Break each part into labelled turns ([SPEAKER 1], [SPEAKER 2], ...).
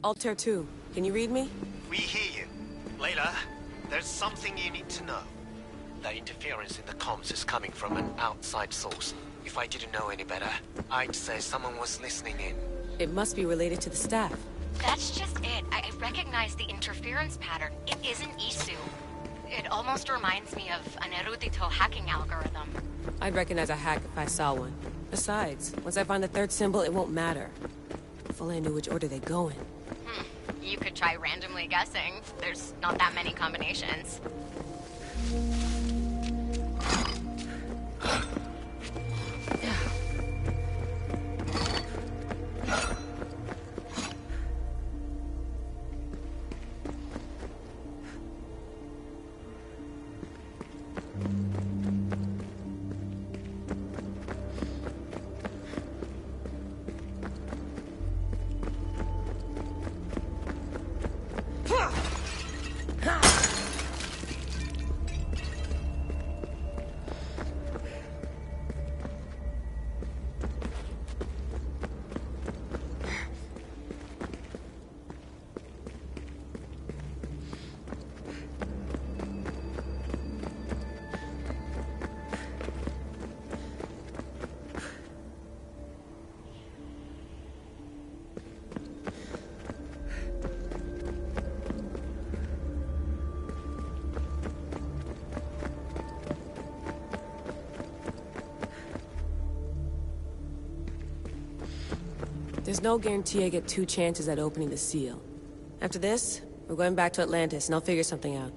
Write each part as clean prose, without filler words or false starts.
[SPEAKER 1] Altair 2. Can you read me?
[SPEAKER 2] We hear you. Layla, there's something you need to know. The interference in the comms is coming from an outside source. If I didn't know any better, I'd say someone was listening in.
[SPEAKER 1] It must be related to the staff.
[SPEAKER 3] That's just it. I recognize the interference pattern. It isn't Isu. It almost reminds me of an erudito hacking algorithm.
[SPEAKER 1] I'd recognize a hack if I saw one. Besides, once I find the third symbol, it won't matter. If only I knew which order they go in.
[SPEAKER 3] You could try randomly guessing. There's not that many combinations.
[SPEAKER 1] There's no guarantee I get 2 chances at opening the seal. After this, we're going back to Atlantis, and I'll figure something out.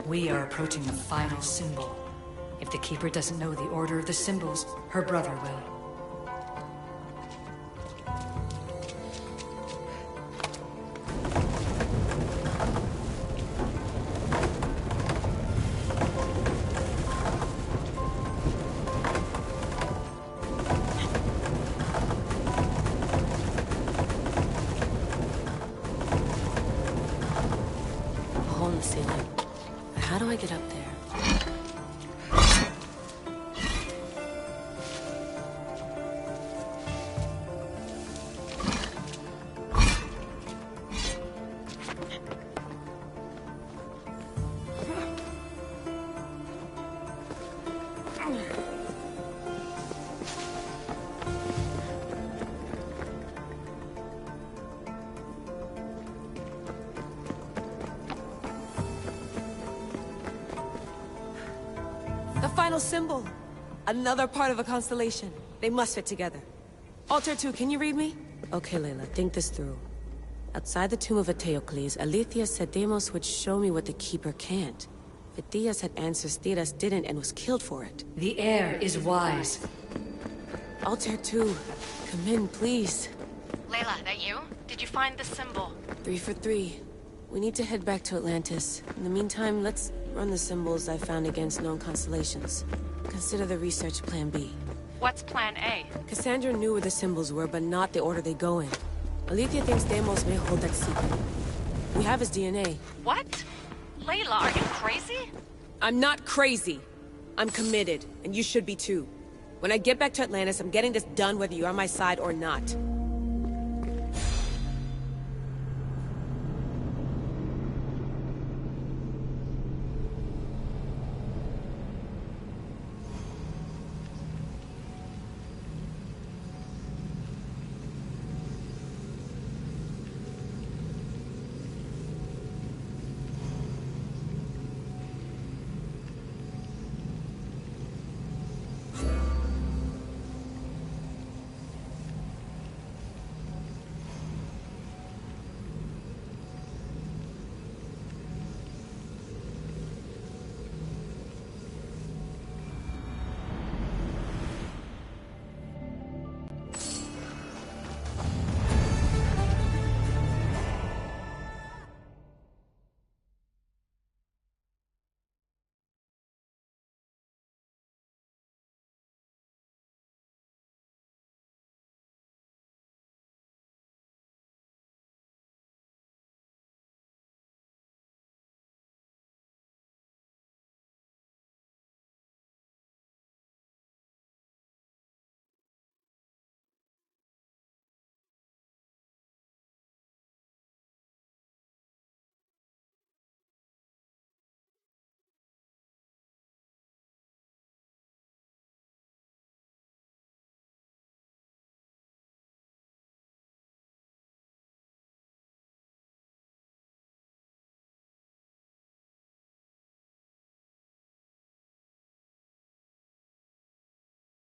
[SPEAKER 4] We are approaching the final symbol. If the Keeper doesn't know the order of the symbols, her brother will.
[SPEAKER 1] A hole in the ceiling. How do I get up there? The final symbol! Another part of a constellation. They must fit together. Alter 2, can you read me? Okay, Layla, think this through. Outside the tomb of Eteocles, Alethea said Deimos would show me what the Keeper can't. Phidias had answers Theras didn't and was killed for it.
[SPEAKER 4] The air is wise.
[SPEAKER 1] Alter 2, come in, please.
[SPEAKER 3] Layla, that you? Did you find the symbol?
[SPEAKER 1] 3 for 3. We need to head back to Atlantis. In the meantime, let's run the symbols I found against known constellations. Consider the research plan B.
[SPEAKER 3] What's plan A?
[SPEAKER 1] Cassandra knew where the symbols were, but not the order they go in. Alethea thinks Deimos may hold that secret. We have his DNA.
[SPEAKER 3] What? Layla, are you crazy?
[SPEAKER 1] I'm not crazy. I'm committed, and you should be too. When I get back to Atlantis, I'm getting this done whether you're on my side or not.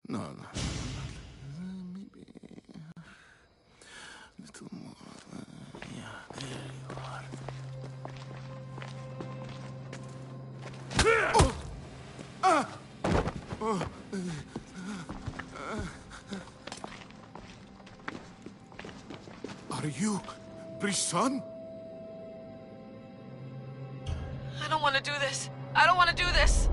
[SPEAKER 5] No. Maybe a little more. Yeah, there you are. Are you Brisson?
[SPEAKER 1] I don't want to do this. I don't want to do this.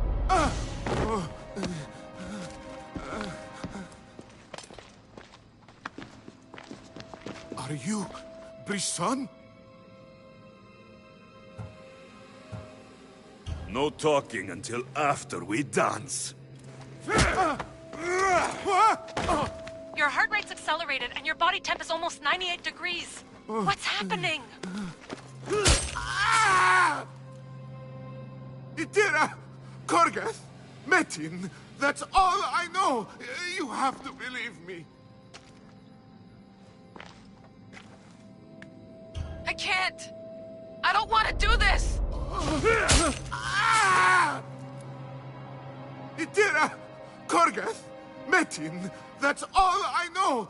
[SPEAKER 5] Are you Brisson?
[SPEAKER 6] No talking until after we dance.
[SPEAKER 3] Your heart rate's accelerated and your body temp is almost 98 degrees. What's happening?
[SPEAKER 5] Itira, Korgath, Metin, that's all I know. You have to believe me.
[SPEAKER 1] I can't. I don't want to do this.
[SPEAKER 5] Itira, Korgath, Metin, that's all I know.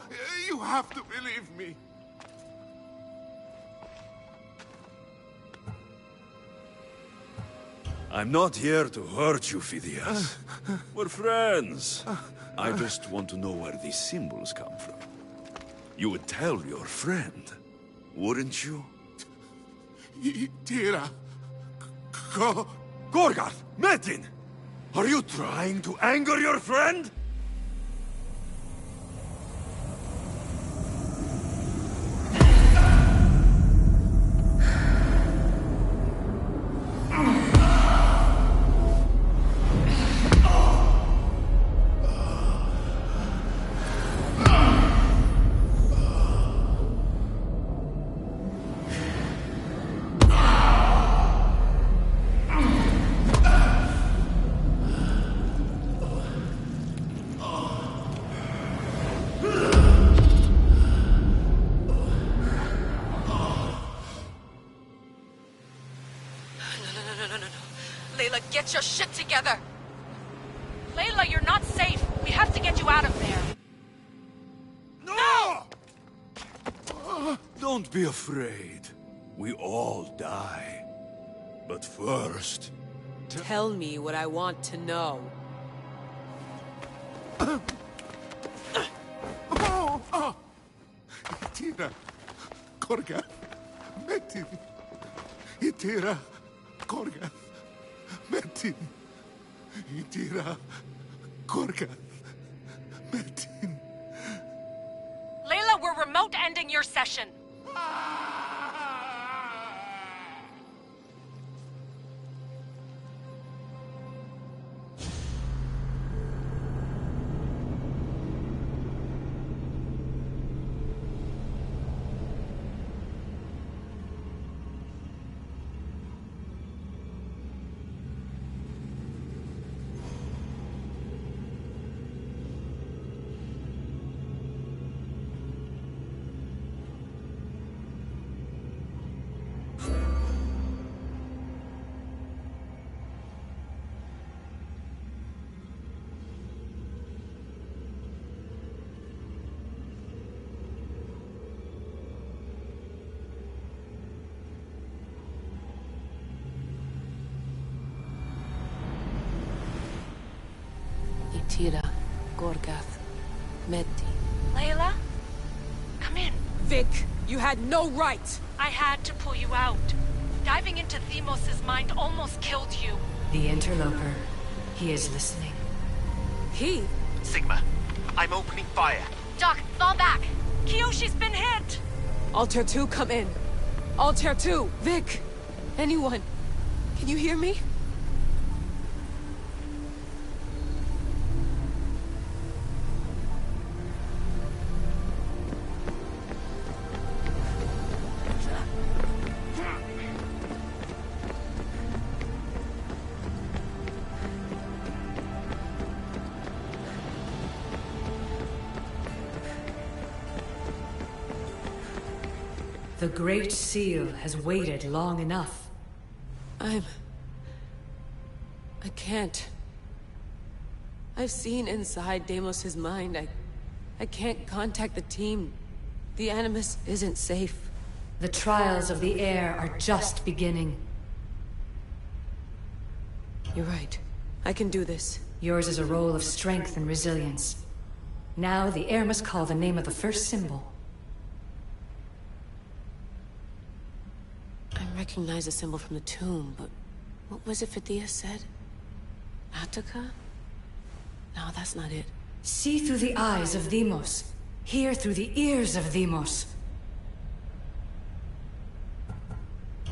[SPEAKER 5] You have to believe me.
[SPEAKER 6] I'm not here to hurt you, Phidias. We're friends. I just want to know where these symbols come from. You would tell your friend, wouldn't you?
[SPEAKER 5] Tira. Go.
[SPEAKER 6] Gorgath! Metin! Are you trying to anger your friend?
[SPEAKER 1] Layla, get your shit together!
[SPEAKER 4] Layla, you're not safe. We have to get you out of there.
[SPEAKER 6] No! Don't be afraid. We all die. But first...
[SPEAKER 1] Tell me what I want to know.
[SPEAKER 5] Tira. Gorgath. Metin. Tira. Gorgath. Metin. Tira. Gorgath. Metin.
[SPEAKER 4] Layla, we're remote ending your session.
[SPEAKER 1] Tira, Gorgath, Meti.
[SPEAKER 4] Layla? Come in.
[SPEAKER 1] Vic, you had no right!
[SPEAKER 4] I had to pull you out. Diving into Themos' mind almost killed you.
[SPEAKER 7] The interloper. He is listening.
[SPEAKER 1] He?
[SPEAKER 2] Sigma, I'm opening fire.
[SPEAKER 3] Doc, fall back.
[SPEAKER 4] Kiyoshi's been hit!
[SPEAKER 1] Altair 2, come in. Altair 2, Vic! Anyone? Can you hear me?
[SPEAKER 7] The Great Seal has waited long enough.
[SPEAKER 1] I can't. I've seen inside Deimos' mind. I can't contact the team. The Animus isn't safe.
[SPEAKER 7] The trials of the air are just beginning.
[SPEAKER 1] You're right. I can do this.
[SPEAKER 7] Yours is a role of strength and resilience. Now the air must call the name of the first symbol.
[SPEAKER 1] I recognize the symbol from the tomb, but what was it Phidias said? Attica? No, that's not it.
[SPEAKER 7] See through the eyes of Deimos. Hear through the ears of Deimos.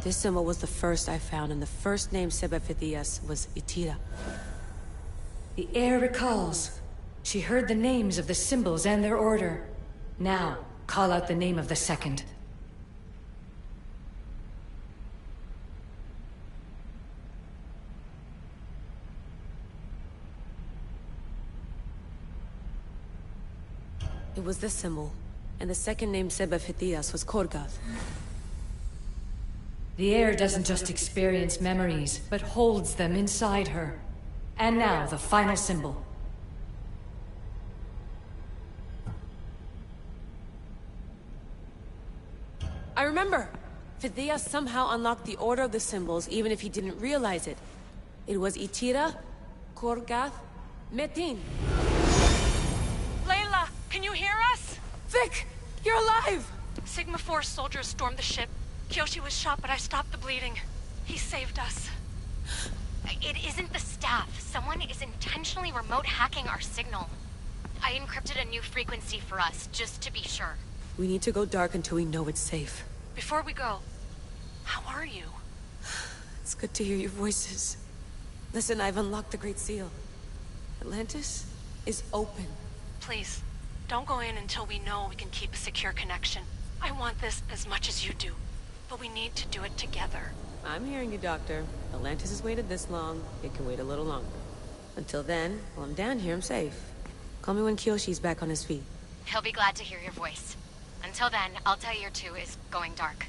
[SPEAKER 1] This symbol was the first I found, and the first name said by Phidias was Itira.
[SPEAKER 7] The air recalls. She heard the names of the symbols and their order. Now, call out the name of the second.
[SPEAKER 1] It was this symbol, and the second name said by Phidias was Korgath.
[SPEAKER 7] The air doesn't just experience memories, but holds them inside her. And now, the final symbol.
[SPEAKER 1] I remember! Phidias somehow unlocked the order of the symbols even if he didn't realize it. It was Itira, Korgath, Metin.
[SPEAKER 8] Layla, can you hear us?
[SPEAKER 1] Vic, you're alive!
[SPEAKER 8] Sigma 4 soldiers stormed the ship. Kyoshi was shot, but I stopped the bleeding. He saved us.
[SPEAKER 3] It isn't the staff. Someone is intentionally remote hacking our signal. I encrypted a new frequency for us, just to be sure.
[SPEAKER 1] We need to go dark until we know it's safe.
[SPEAKER 8] Before we go, how are you?
[SPEAKER 1] It's good to hear your voices. Listen, I've unlocked the Great Seal. Atlantis is open.
[SPEAKER 8] Please, don't go in until we know we can keep a secure connection. I want this as much as you do, but we need to do it together.
[SPEAKER 1] I'm hearing you, Doctor. Atlantis has waited this long. It can wait a little longer. Until then, while I'm down here, I'm safe. Call me when Kyoshi's back on his feet.
[SPEAKER 3] He'll be glad to hear your voice. Until then, Altair 2 is going dark.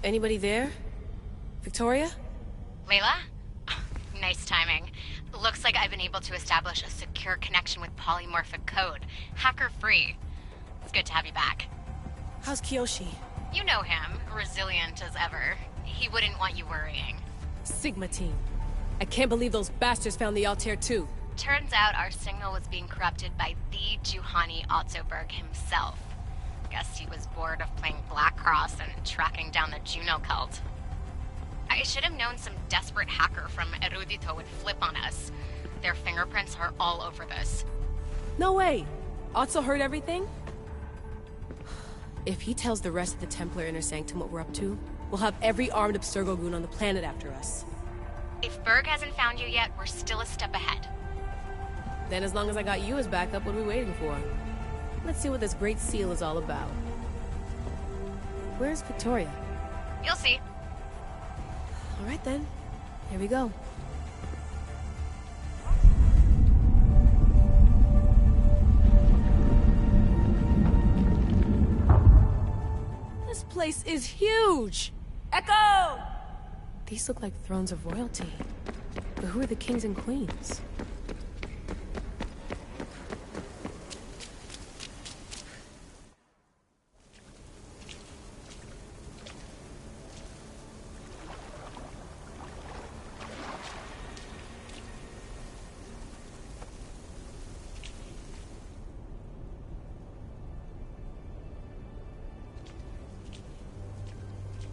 [SPEAKER 1] Anybody there? Victoria?
[SPEAKER 3] Layla? Nice timing. Looks like I've been able to establish a secure connection with polymorphic code. Hacker-free. It's good to have you back.
[SPEAKER 1] How's Kiyoshi?
[SPEAKER 3] You know him. Resilient as ever. He wouldn't want you worrying.
[SPEAKER 1] Sigma team. I can't believe those bastards found the Altair too.
[SPEAKER 3] Turns out our signal was being corrupted by the Juhani Otzoberg himself. Guess he was bored of playing Black Cross and tracking down the Juno cult. I should have known some desperate hacker from Erudito would flip on us. Their fingerprints are all over this.
[SPEAKER 1] No way! Otso heard everything? If he tells the rest of the Templar Inner Sanctum what we're up to, we'll have every armed Abstergo goon on the planet after us.
[SPEAKER 3] If Berg hasn't found you yet, we're still a step ahead.
[SPEAKER 1] Then as long as I got you as backup, what are we waiting for? Let's see what this Great Seal is all about. Where's Victoria?
[SPEAKER 3] You'll see.
[SPEAKER 1] All right then. Here we go. This place is huge! Echo! These look like thrones of royalty. But who are the kings and queens?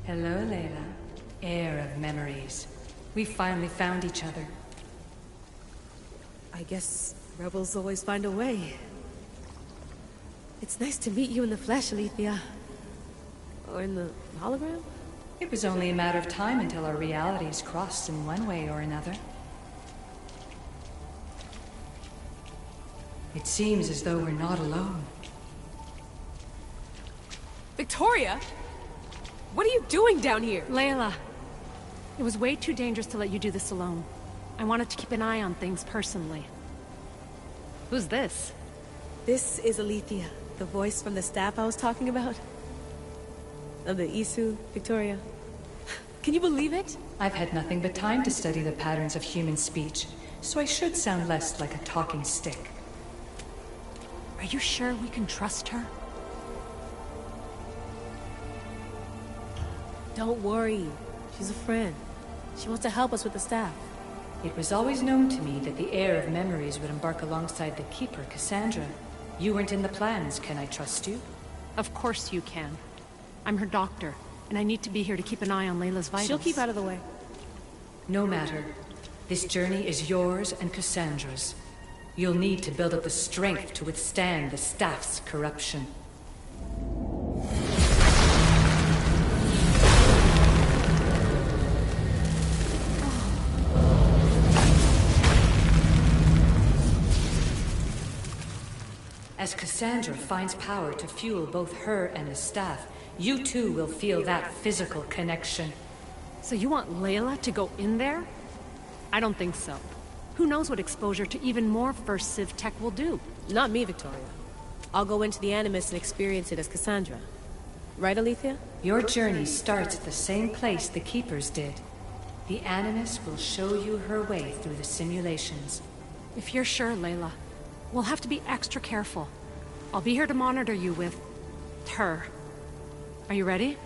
[SPEAKER 7] Hello, Layla. Heir of memories. We finally found each other.
[SPEAKER 1] I guess rebels always find a way. It's nice to meet you in the flesh, Alethea. Or in the hologram?
[SPEAKER 7] It was only a matter of time until our realities crossed in one way or another. It seems as though we're not alone.
[SPEAKER 1] Victoria? What are you doing down here?
[SPEAKER 8] Layla, it was way too dangerous to let you do this alone. I wanted to keep an eye on things personally. Who's this?
[SPEAKER 1] This is Alethea, the voice from the staff I was talking about. Of the Isu, Victoria. Can you believe it?
[SPEAKER 7] I've had nothing but time to study the patterns of human speech, so I should sound less like a talking stick.
[SPEAKER 8] Are you sure we can trust her?
[SPEAKER 1] Don't worry. She's a friend. She wants to help us with the staff.
[SPEAKER 7] It was always known to me that the heir of memories would embark alongside the Keeper, Cassandra. You weren't in the plans. Can I trust you?
[SPEAKER 8] Of course you can. I'm her doctor, and I need to be here to keep an eye on Layla's vitals.
[SPEAKER 1] She'll keep out of the way.
[SPEAKER 7] No matter. This journey is yours and Cassandra's. You'll need to build up the strength to withstand the staff's corruption. As Cassandra finds power to fuel both her and the staff, you too will feel that physical connection.
[SPEAKER 8] So you want Layla to go in there? I don't think so. Who knows what exposure to even more First Civ tech will do?
[SPEAKER 1] Not me, Victoria. I'll go into the Animus and experience it as Cassandra. Right, Alethea?
[SPEAKER 7] Your journey starts at the same place the Keepers did. The Animus will show you her way through the simulations.
[SPEAKER 8] If you're sure, Layla, we'll have to be extra careful. I'll be here to monitor you with her. Are you ready?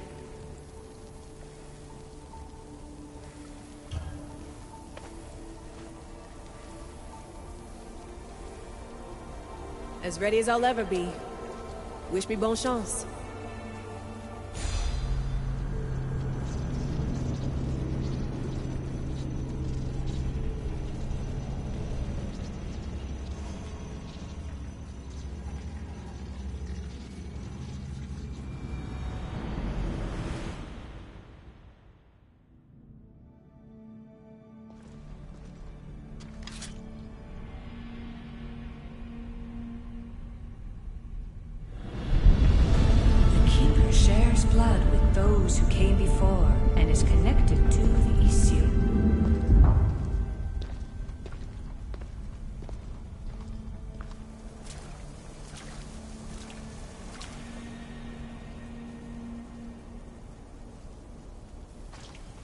[SPEAKER 1] As ready as I'll ever be. Wish me bonne chance.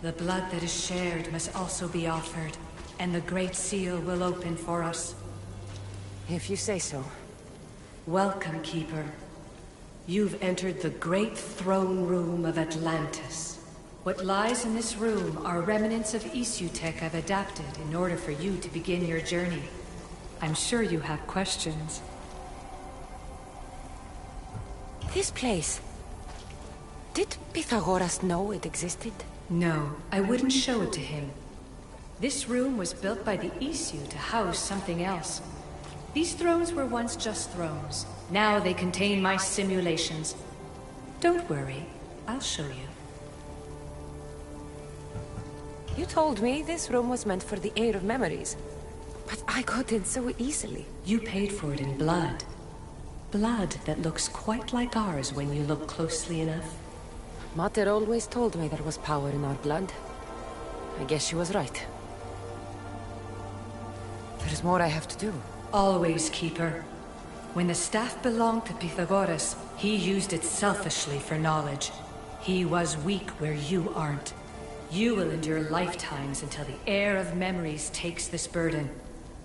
[SPEAKER 7] The blood that is shared must also be offered, and the Great Seal will open for us.
[SPEAKER 1] If you say so.
[SPEAKER 7] Welcome, Keeper. You've entered the great throne room of Atlantis. What lies in this room are remnants of Isutech I've adapted in order for you to begin your journey. I'm sure you have questions.
[SPEAKER 1] This place... Did Pythagoras know it existed?
[SPEAKER 7] No, I wouldn't show it to him. This room was built by the Isu to house something else. These thrones were once just thrones. Now they contain my simulations. Don't worry, I'll show you.
[SPEAKER 1] You told me this room was meant for the aid of memories. But I got in so easily.
[SPEAKER 7] You paid for it in blood. Blood that looks quite like ours when you look closely enough.
[SPEAKER 1] Mater always told me there was power in our blood. I guess she was right. There's more I have to do.
[SPEAKER 7] Always, Keeper. When the staff belonged to Pythagoras, he used it selfishly for knowledge. He was weak where you aren't. You will endure lifetimes until the heir of memories takes this burden.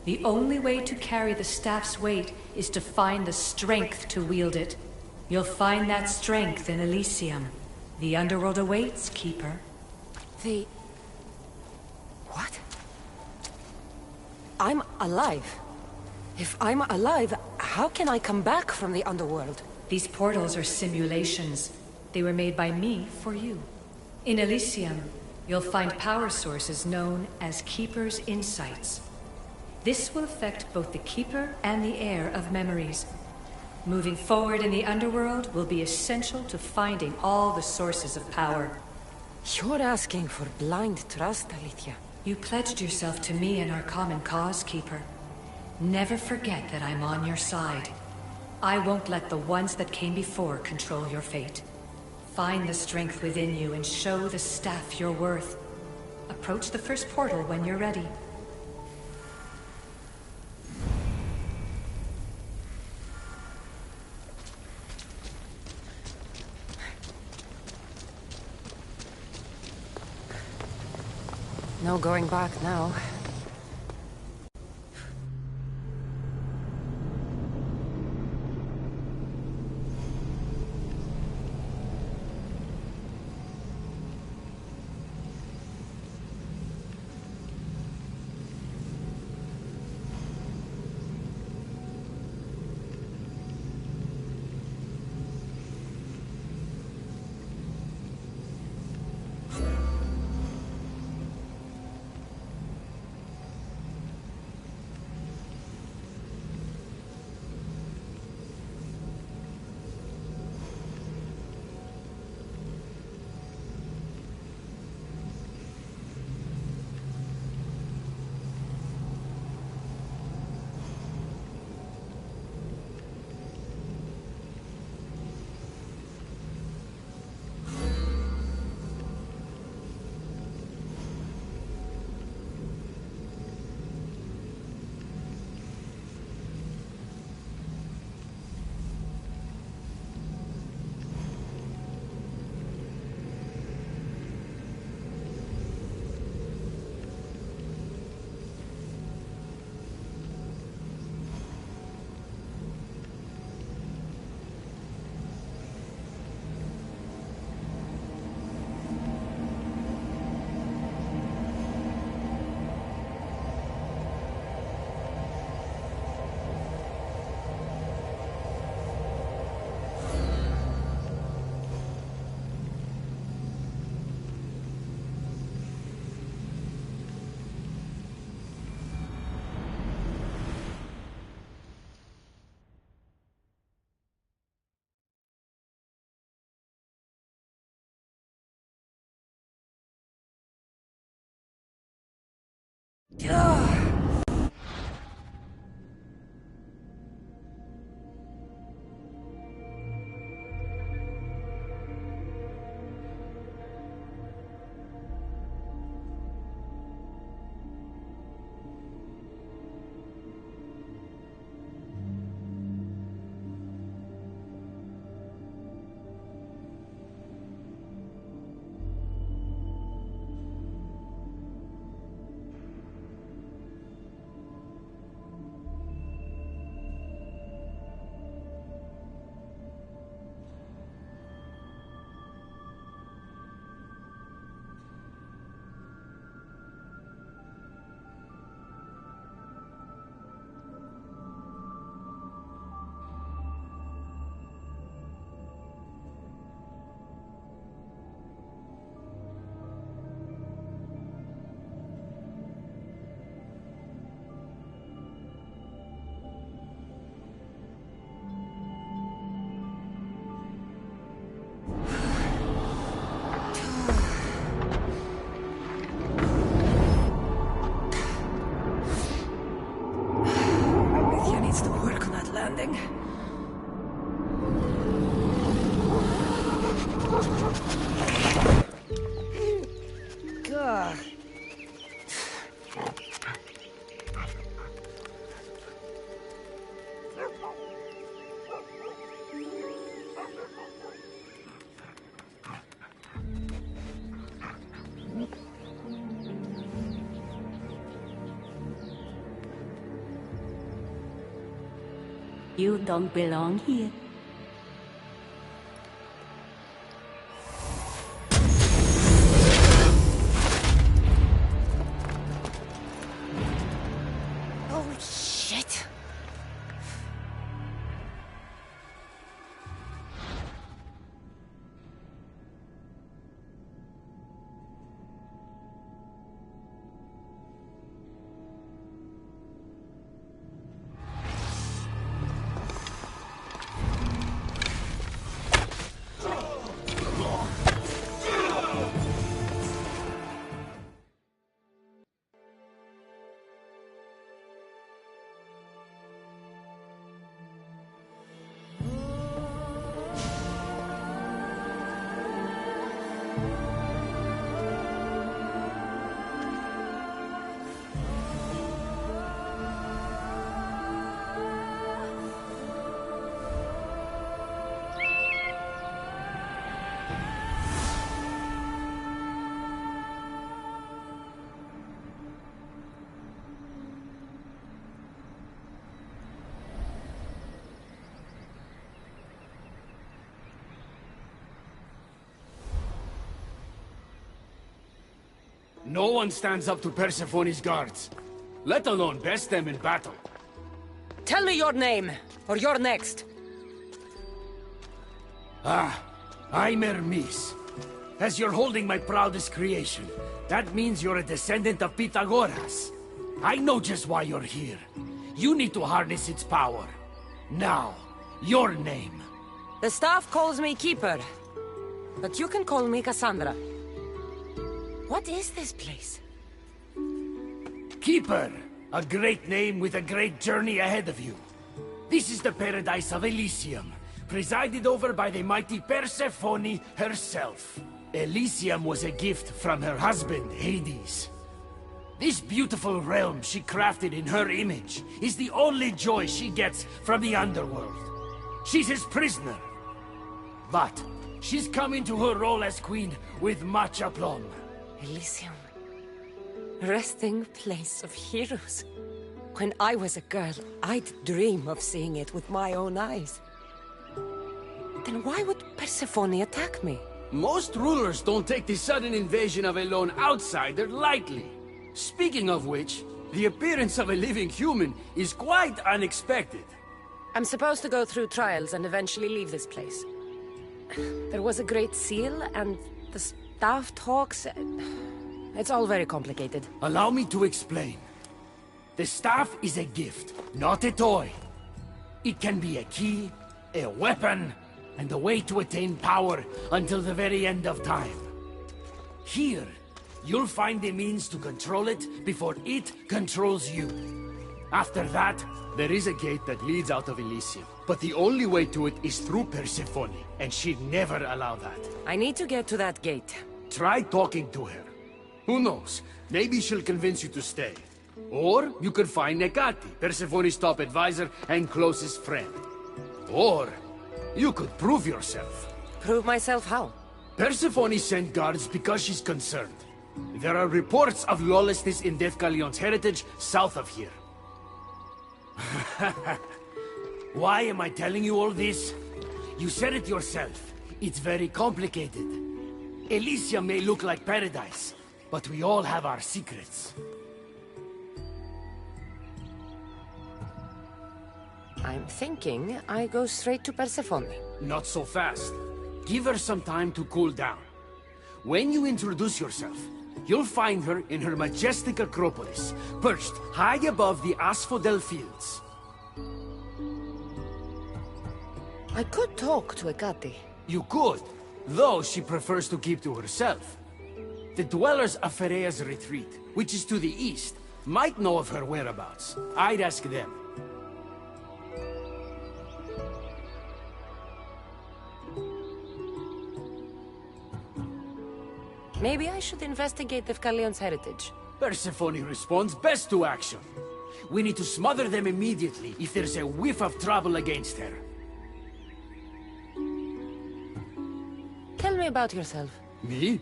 [SPEAKER 7] The only way to carry the staff's weight is to find the strength to wield it. You'll find that strength in Elysium. The underworld awaits, Keeper.
[SPEAKER 1] The... What? I'm alive. If I'm alive, how can I come back from the underworld?
[SPEAKER 7] These portals are simulations. They were made by me for you. In Elysium, you'll find power sources known as Keeper's Insights. This will affect both the Keeper and the heir of memories. Moving forward in the underworld will be essential to finding all the sources of power.
[SPEAKER 1] You're asking for blind trust, Alethea.
[SPEAKER 7] You pledged yourself to me and our common cause, Keeper. Never forget that I'm on your side. I won't let the ones that came before control your fate. Find the strength within you and show the staff your worth. Approach the first portal when you're ready.
[SPEAKER 1] No going back now.
[SPEAKER 9] You don't belong here.
[SPEAKER 1] Holy shit!
[SPEAKER 10] No one stands up to Persephone's guards, let alone best them in battle.
[SPEAKER 1] Tell me your name, or you're next.
[SPEAKER 10] I'm Hermes. As you're holding my proudest creation, that means you're a descendant of Pythagoras. I know just why you're here. You need to harness its power. Now, your name.
[SPEAKER 1] The staff calls me Keeper, but you can call me Cassandra. What is this place?
[SPEAKER 10] Keeper, a great name with a great journey ahead of you. This is the paradise of Elysium, presided over by the mighty Persephone herself. Elysium was a gift from her husband, Hades. This beautiful realm she crafted in her image is the only joy she gets from the underworld. She's his prisoner. But she's come into her role as queen with much aplomb.
[SPEAKER 1] Elysium. Resting place of heroes. When I was a girl, I'd dream of seeing it with my own eyes. Then why would Persephone attack me?
[SPEAKER 10] Most rulers don't take the sudden invasion of a lone outsider lightly. Speaking of which, the appearance of a living human is quite unexpected.
[SPEAKER 1] I'm supposed to go through trials and eventually leave this place. There was a great seal, and the staff talks... It's all very complicated.
[SPEAKER 10] Allow me to explain. The staff is a gift, not a toy. It can be a key, a weapon, and a way to attain power until the very end of time. Here, you'll find the means to control it before it controls you. After that, there is a gate that leads out of Elysium. But the only way to it is through Persephone, and she'd never allow that.
[SPEAKER 1] I need to get to that gate.
[SPEAKER 10] Try talking to her. Who knows? Maybe she'll convince you to stay. Or you could find Nekati, Persephone's top advisor and closest friend. Or you could prove yourself.
[SPEAKER 1] Prove myself how?
[SPEAKER 10] Persephone sent guards because she's concerned. There are reports of lawlessness in Defcalion's heritage south of here. Why am I telling you all this? You said it yourself. It's very complicated. Elysium may look like paradise, but we all have our secrets.
[SPEAKER 1] I'm thinking I go straight to Persephone.
[SPEAKER 10] Not so fast. Give her some time to cool down. When you introduce yourself, you'll find her in her majestic Acropolis, perched high above the asphodel fields.
[SPEAKER 1] I could talk to Ekati.
[SPEAKER 10] You could, though she prefers to keep to herself. The dwellers of Pherea's retreat, which is to the east, might know of her whereabouts. I'd ask them.
[SPEAKER 1] Maybe I should investigate Defcalion's heritage.
[SPEAKER 10] Persephone responds best to action. We need to smother them immediately if there's a whiff of trouble against her.
[SPEAKER 1] Tell me about yourself.
[SPEAKER 10] Me?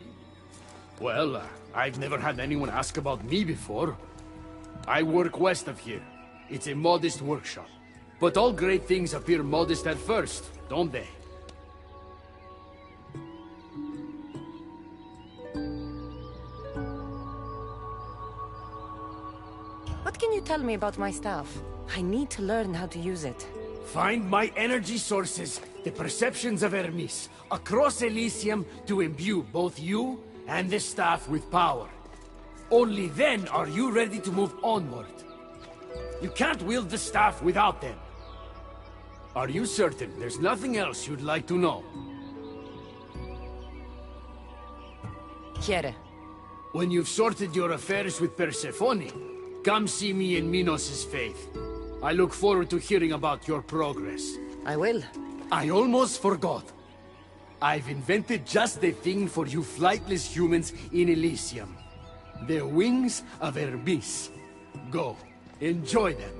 [SPEAKER 10] Well, I've never had anyone ask about me before. I work west of here. It's a modest workshop. But all great things appear modest at first, don't they?
[SPEAKER 9] What can you tell me about my staff? I need to learn how to use it.
[SPEAKER 10] Find my energy sources, the perceptions of Hermes, across Elysium to imbue both you and the staff with power. Only then are you ready to move onward. You can't wield the staff without them. Are you certain there's nothing else you'd like to know?
[SPEAKER 9] Quiere.
[SPEAKER 10] When you've sorted your affairs with Persephone, come see me in Minos' faith. I look forward to hearing about your progress.
[SPEAKER 9] I will.
[SPEAKER 10] I almost forgot. I've invented just the thing for you flightless humans in Elysium. The wings of Hermes. Go. Enjoy them.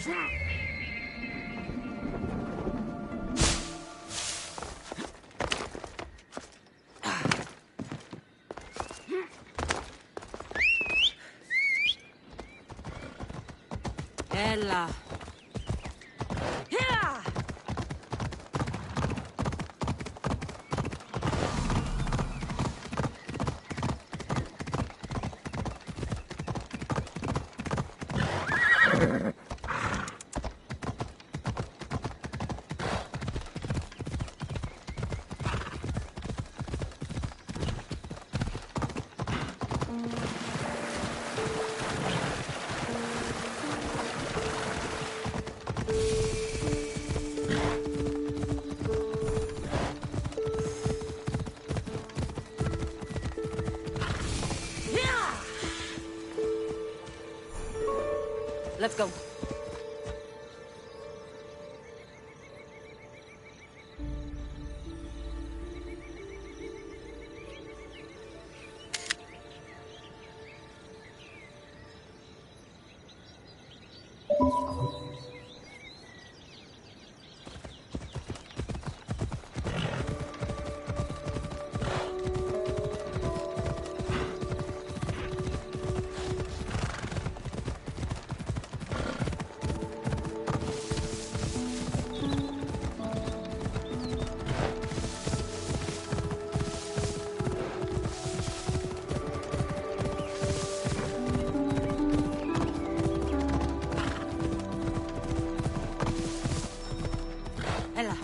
[SPEAKER 1] Ella. Here! Let's go. Ella.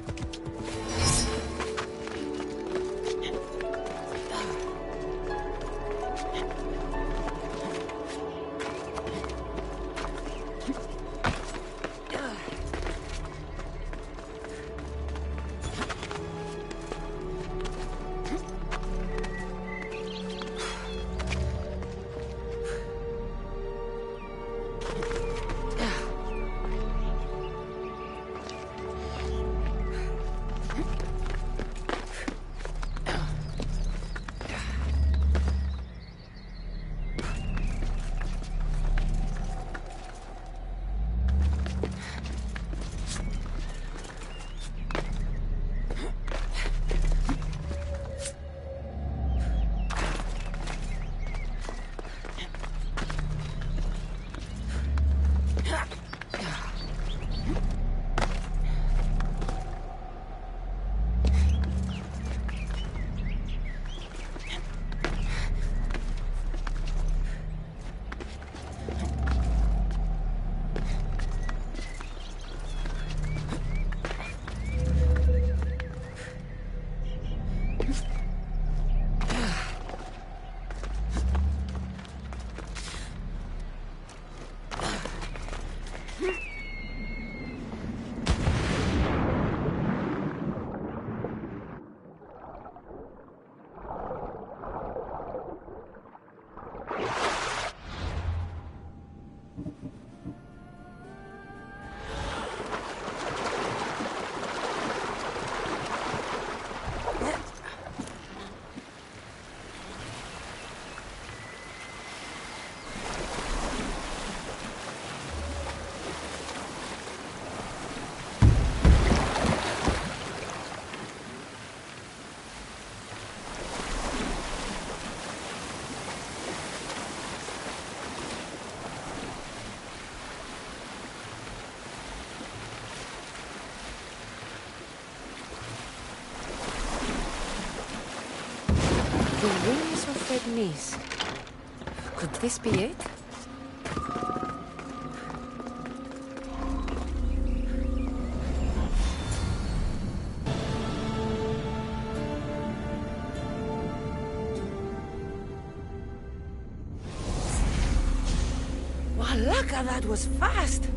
[SPEAKER 9] The wings of Fednis. Could this be it? Walaka, that was fast!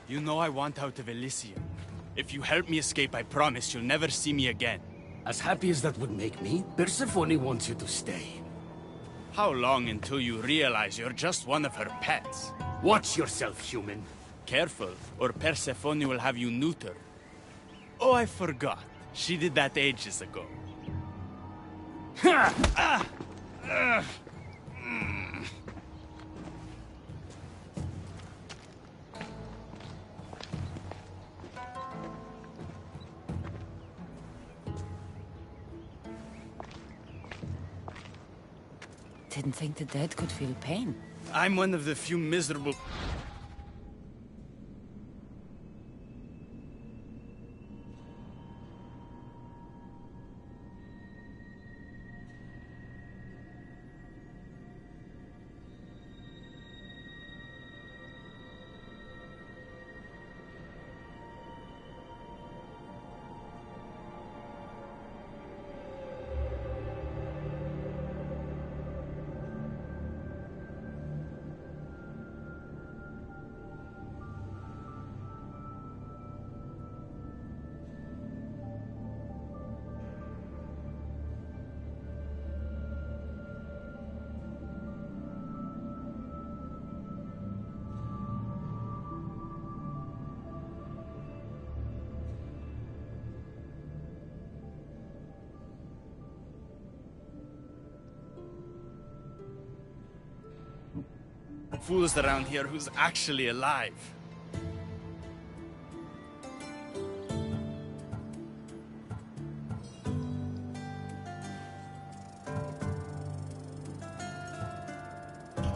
[SPEAKER 11] You know I want out of Elysium. If you help me escape, I promise you'll never see me again.
[SPEAKER 10] As happy as that would make me, Persephone wants you to stay.
[SPEAKER 11] How long until you realize you're just one of her pets?
[SPEAKER 10] Watch yourself, human.
[SPEAKER 11] Careful, or Persephone will have you neutered. Oh, I forgot. She did that ages ago.
[SPEAKER 9] Didn't think the dead could feel pain.
[SPEAKER 11] I'm one of the few miserable... fools around here who's actually alive.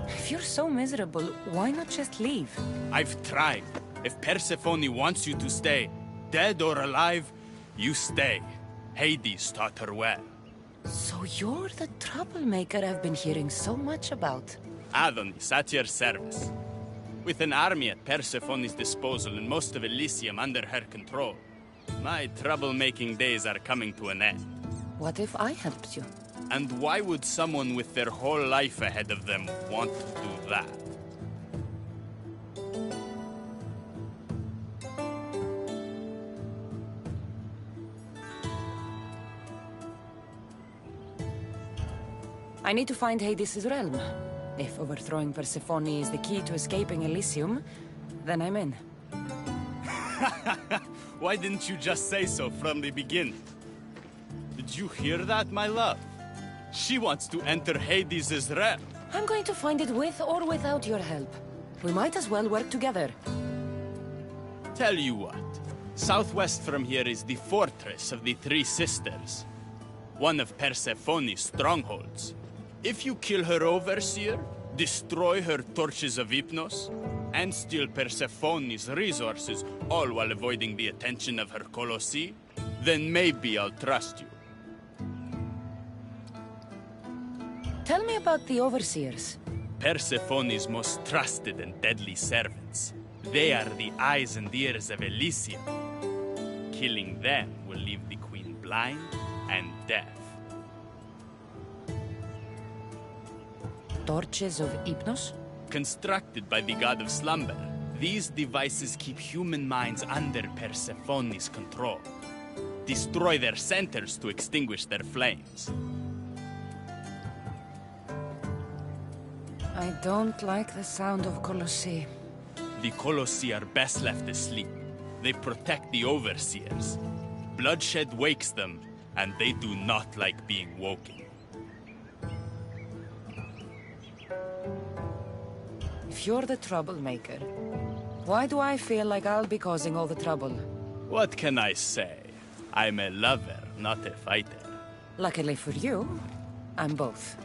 [SPEAKER 9] If you're so miserable, why not just leave?
[SPEAKER 11] I've tried. If Persephone wants you to stay, dead or alive, you stay. Hades taught her well.
[SPEAKER 9] So you're the troublemaker I've been hearing so much about.
[SPEAKER 11] Adonis, at your service. With an army at Persephone's disposal and most of Elysium under her control, my troublemaking days are coming to an end.
[SPEAKER 9] What if I helped you?
[SPEAKER 11] And why would someone with their whole life ahead of them want to do that?
[SPEAKER 9] I need to find Hades' realm. If overthrowing Persephone is the key to escaping Elysium, then I'm in.
[SPEAKER 11] Why didn't you just say so from the beginning? Did you hear that, my love? She wants to enter Hades' realm.
[SPEAKER 9] I'm going to find it with or without your help. We might as well work together.
[SPEAKER 11] Tell you what. Southwest from here is the fortress of the Three Sisters. One of Persephone's strongholds. If you kill her overseer, destroy her torches of Hypnos, and steal Persephone's resources, all while avoiding the attention of her colossi, then maybe I'll trust you.
[SPEAKER 9] Tell me about the overseers.
[SPEAKER 11] Persephone's most trusted and deadly servants. They are the eyes and ears of Elysium. Killing them will leave the queen blind and deaf.
[SPEAKER 9] Torches of Hypnos?
[SPEAKER 11] Constructed by the god of slumber, these devices keep human minds under Persephone's control. Destroy their centers to extinguish their flames.
[SPEAKER 9] I don't like the sound of Colossi.
[SPEAKER 11] The Colossi are best left asleep. They protect the overseers. Bloodshed wakes them, and they do not like being woken.
[SPEAKER 9] If you're the troublemaker, why do I feel like I'll be causing all the trouble?
[SPEAKER 11] What can I say? I'm a lover, not a fighter.
[SPEAKER 9] Luckily for you, I'm both.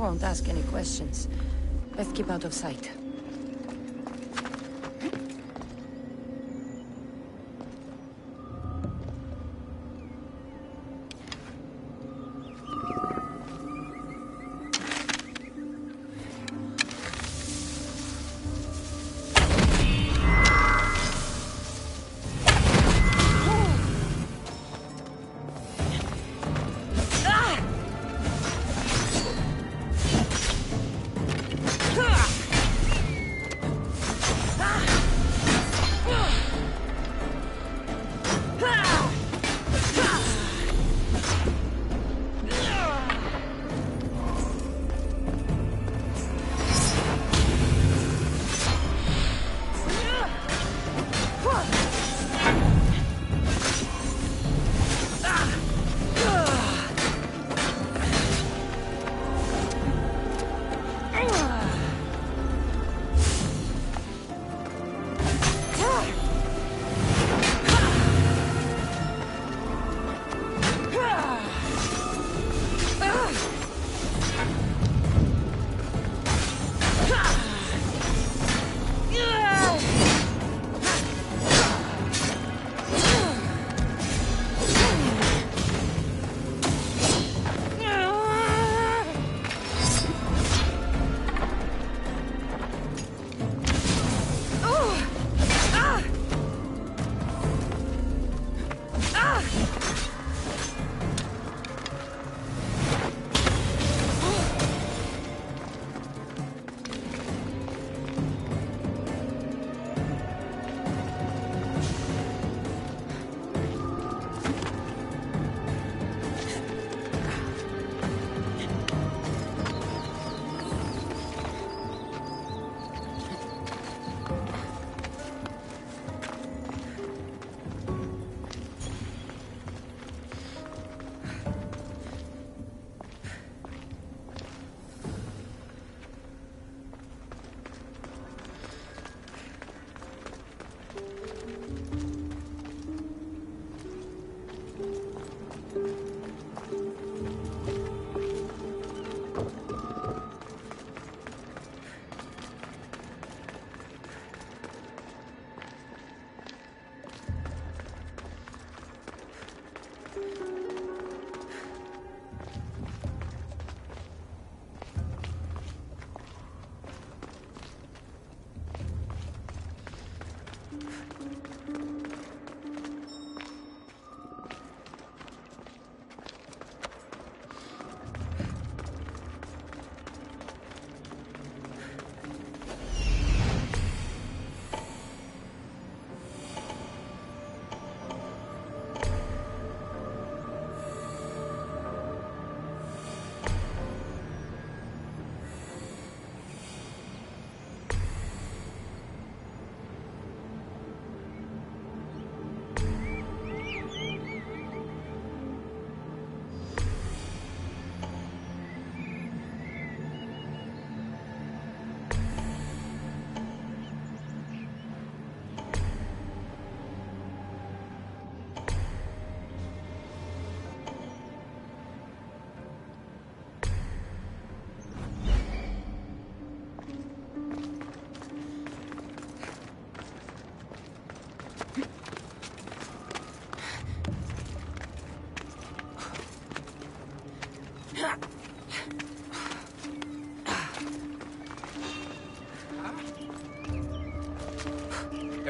[SPEAKER 9] won't ask any questions. Let's keep out of sight.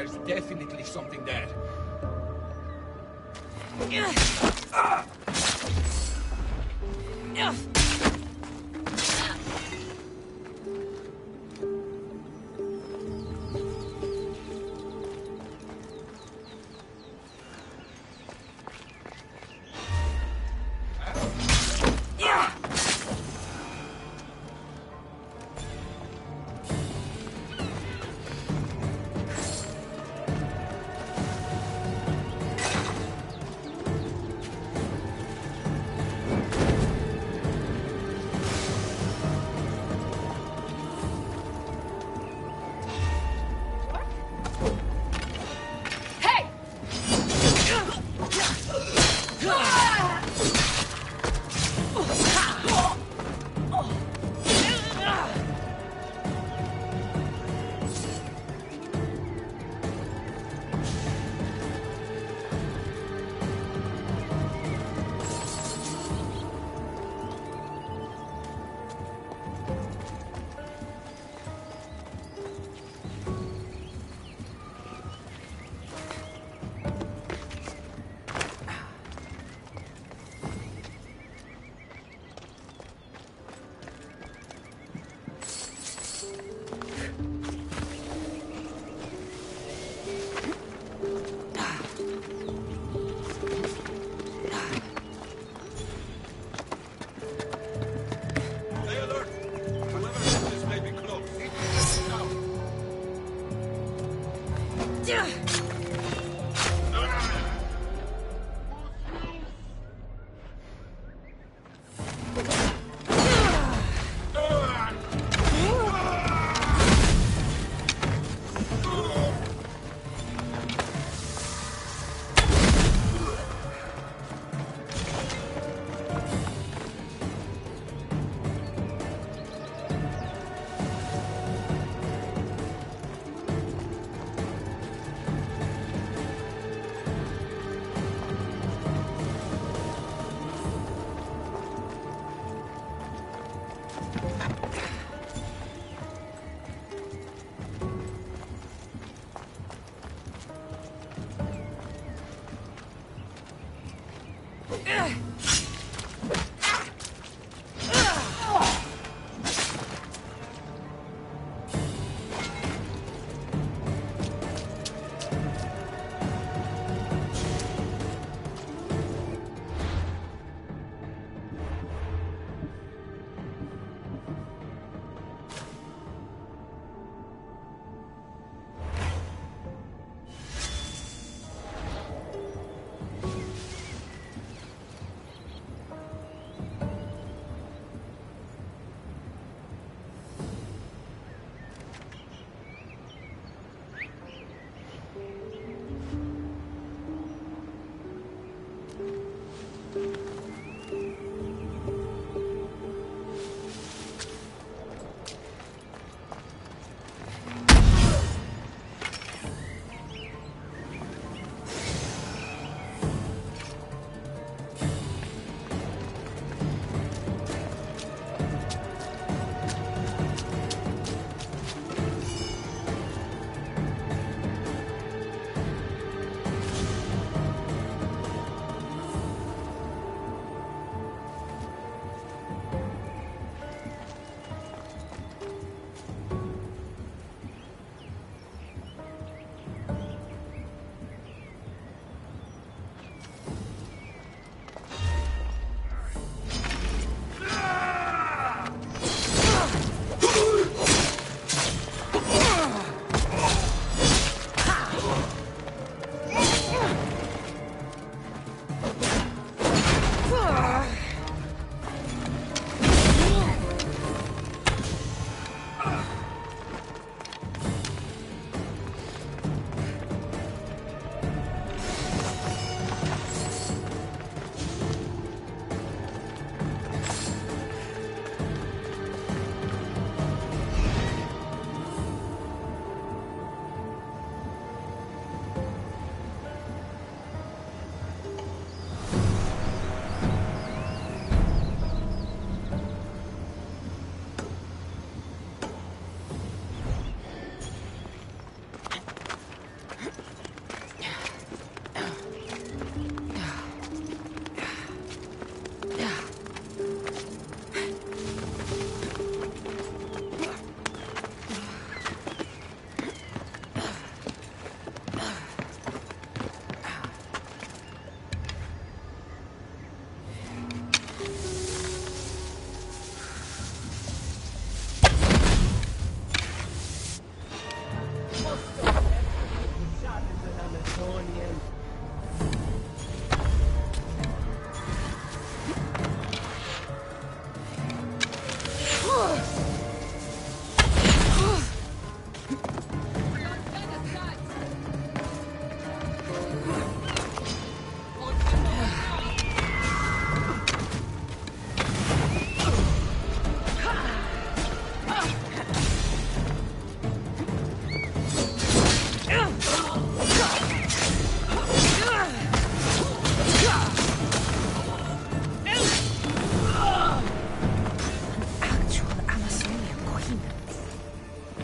[SPEAKER 12] There's definitely something there.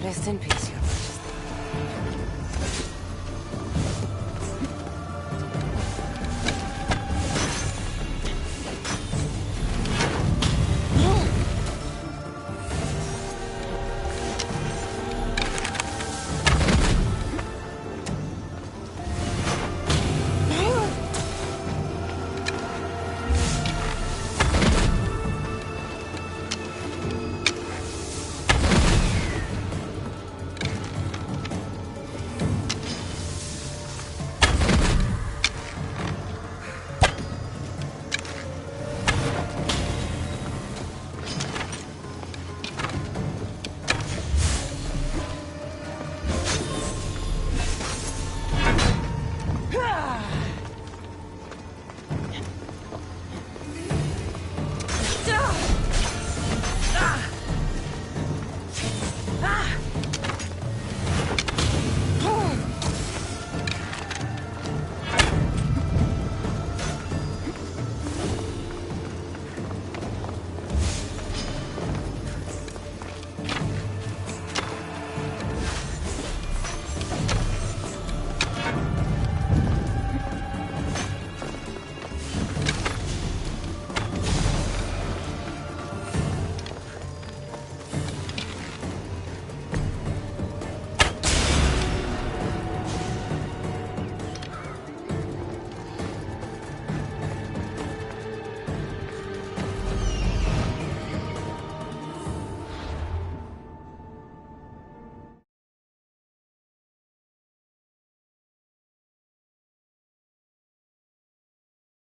[SPEAKER 9] Rest in peace, Your Majesty.